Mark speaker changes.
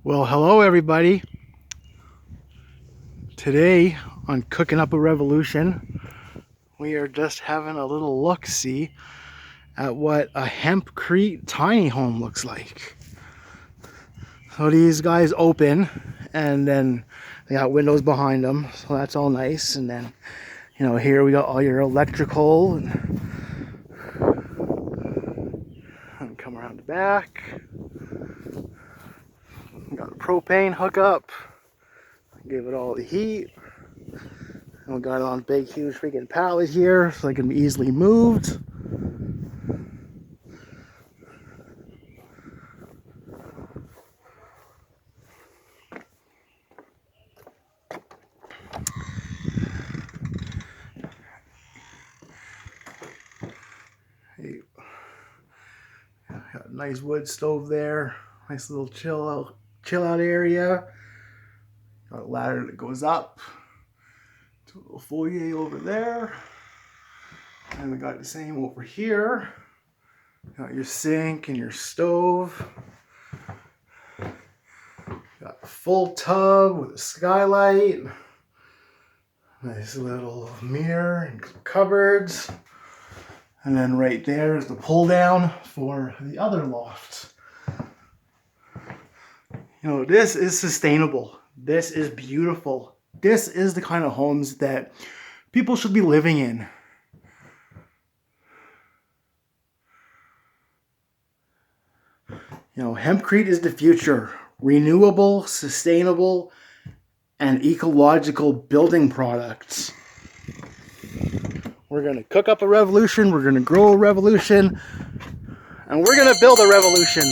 Speaker 1: Well, hello everybody. Today on Cooking Up a Revolution, we are just having a little look-see at what a hempcrete tiny home looks like. So these guys open, and then they got windows behind them, so that's all nice. And then, you know, here we got all your electrical, and come around the back. We got a propane hookup. Give it all the heat. And we got it on a big, huge freaking pallet here, so it can be easily moved. Got a nice wood stove there. Nice little chill out area. Got a ladder that goes up to a little foyer over there. And we got the same over here. Got your sink and your stove. Got a full tub with a skylight. Nice little mirror and cupboards. And then right there is the pull down for the other loft. You know, this is sustainable. This is beautiful. This is the kind of homes that people should be living in. You know, hempcrete is the future. Renewable, sustainable, and ecological building products. We're going to cook up a revolution. We're going to grow a revolution. And we're going to build a revolution.